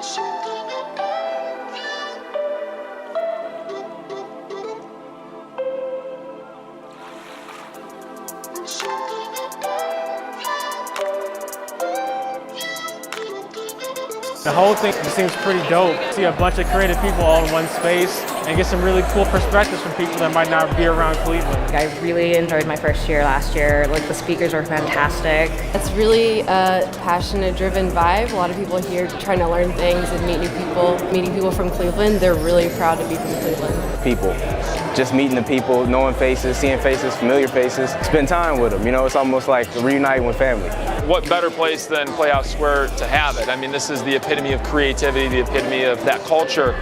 The whole thing seems pretty dope. See a bunch of creative people all in one space and get some really cool perspectives from people that might not be around Cleveland. I really enjoyed my first year last year. Like, the speakers were fantastic. It's really a passionate, driven vibe. A lot of people here trying to learn things and meet new people. Meeting people from Cleveland, they're really proud to be from Cleveland. People. Just meeting the people, knowing faces, seeing faces, familiar faces, spend time with them. You know, it's almost like reuniting with family. What better place than Playhouse Square to have it? I mean, this is the epitome of creativity, the epitome of that culture.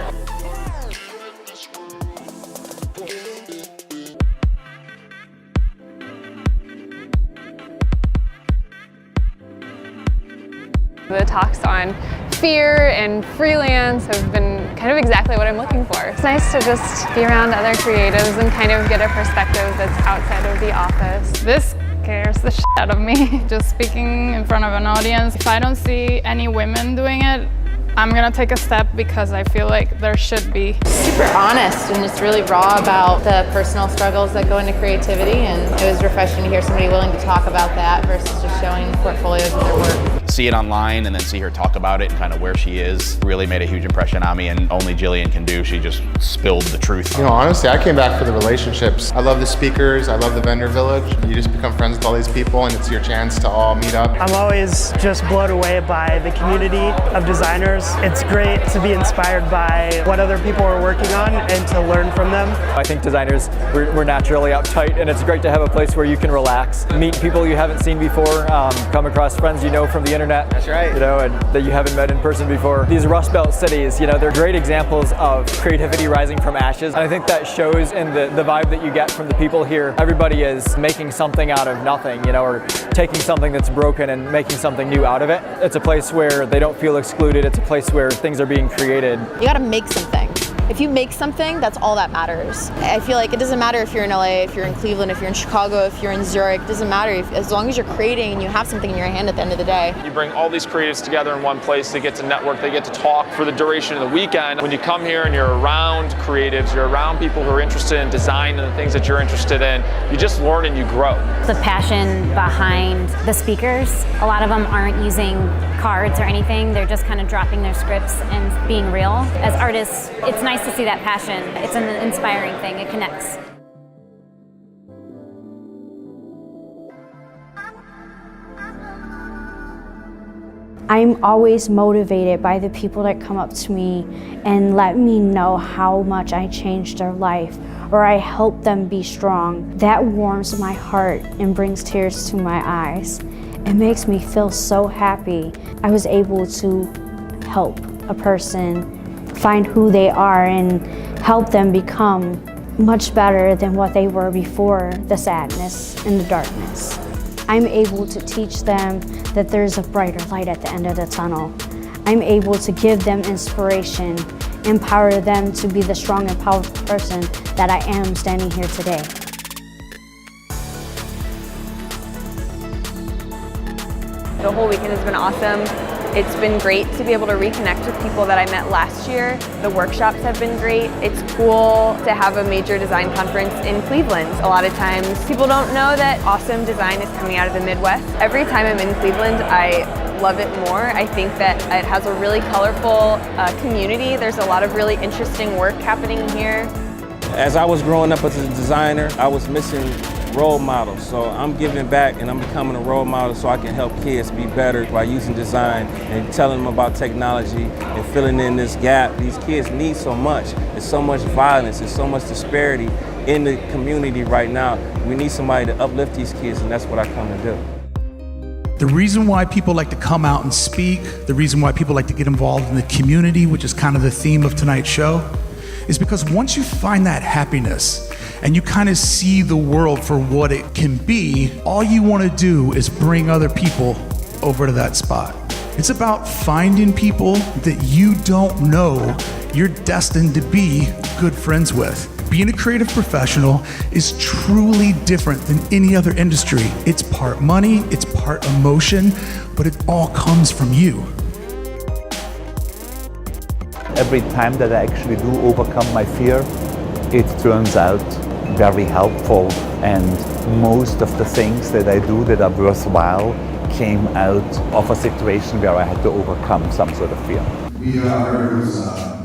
The talks on fear and freelance have been kind of exactly what I'm looking for. It's nice to just be around other creatives and kind of get a perspective that's outside of the office. This scares the shit out of me. Just speaking in front of an audience, if I don't see any women doing it, I'm gonna take a step because I feel like there should be. Super honest and just really raw about the personal struggles that go into creativity, and it was refreshing to hear somebody willing to talk about that versus just showing portfolios of their work. See it online and then see her talk about it and kind of where she is really made a huge impression on me, and only Jillian can do. She just spilled the truth. You know, honestly, I came back for the relationships. I love the speakers, I love the vendor village. You just become friends with all these people and it's your chance to all meet up. I'm always just blown away by the community of designers. It's great to be inspired by what other people are working on and to learn from them. I think designers, we're naturally uptight, and it's great to have a place where you can relax, meet people you haven't seen before, come across friends you know from the internet. That's right. You know, and that you haven't met in person before. These Rust Belt cities, you know, they're great examples of creativity rising from ashes. And I think that shows in the vibe that you get from the people here. Everybody is making something out of nothing, you know, or taking something that's broken and making something new out of it. It's a place where they don't feel excluded. It's a place where things are being created. You gotta make something. If you make something, that's all that matters. I feel like it doesn't matter if you're in LA, if you're in Cleveland, if you're in Chicago, if you're in Zurich, it doesn't matter. As long as you're creating and you have something in your hand at the end of the day. You bring all these creatives together in one place, they get to network, they get to talk for the duration of the weekend. When you come here and you're around creatives, you're around people who are interested in design and the things that you're interested in, you just learn and you grow. The passion behind the speakers, a lot of them aren't using cards or anything, they're just kind of dropping their scripts and being real. As artists, it's nice to see that passion. It's an inspiring thing, it connects. I'm always motivated by the people that come up to me and let me know how much I changed their life or I help them be strong. That warms my heart and brings tears to my eyes. It makes me feel so happy. I was able to help a person find who they are and help them become much better than what they were before the sadness and the darkness. I'm able to teach them that there's a brighter light at the end of the tunnel. I'm able to give them inspiration, empower them to be the strong and powerful person that I am standing here today. The whole weekend has been awesome. It's been great to be able to reconnect with people that I met last year. The workshops have been great. It's cool to have a major design conference in Cleveland. A lot of times people don't know that awesome design is coming out of the Midwest. Every time I'm in Cleveland, I love it more. I think that it has a really colorful community. There's a lot of really interesting work happening here. As I was growing up as a designer, I was missing role models. So I'm giving back and I'm becoming a role model so I can help kids be better by using design and telling them about technology and filling in this gap. These kids need so much. There's so much violence, there's so much disparity in the community right now. We need somebody to uplift these kids, and that's what I come to do. The reason why people like to come out and speak, the reason why people like to get involved in the community, which is kind of the theme of tonight's show, is because once you find that happiness and you kind of see the world for what it can be, all you want to do is bring other people over to that spot. It's about finding people that you don't know you're destined to be good friends with. Being a creative professional is truly different than any other industry. It's part money, it's part emotion, but it all comes from you. every time that I actually do overcome my fear, it turns out very helpful, and most of the things that I do that are worthwhile came out of a situation where I had to overcome some sort of fear. We heard it was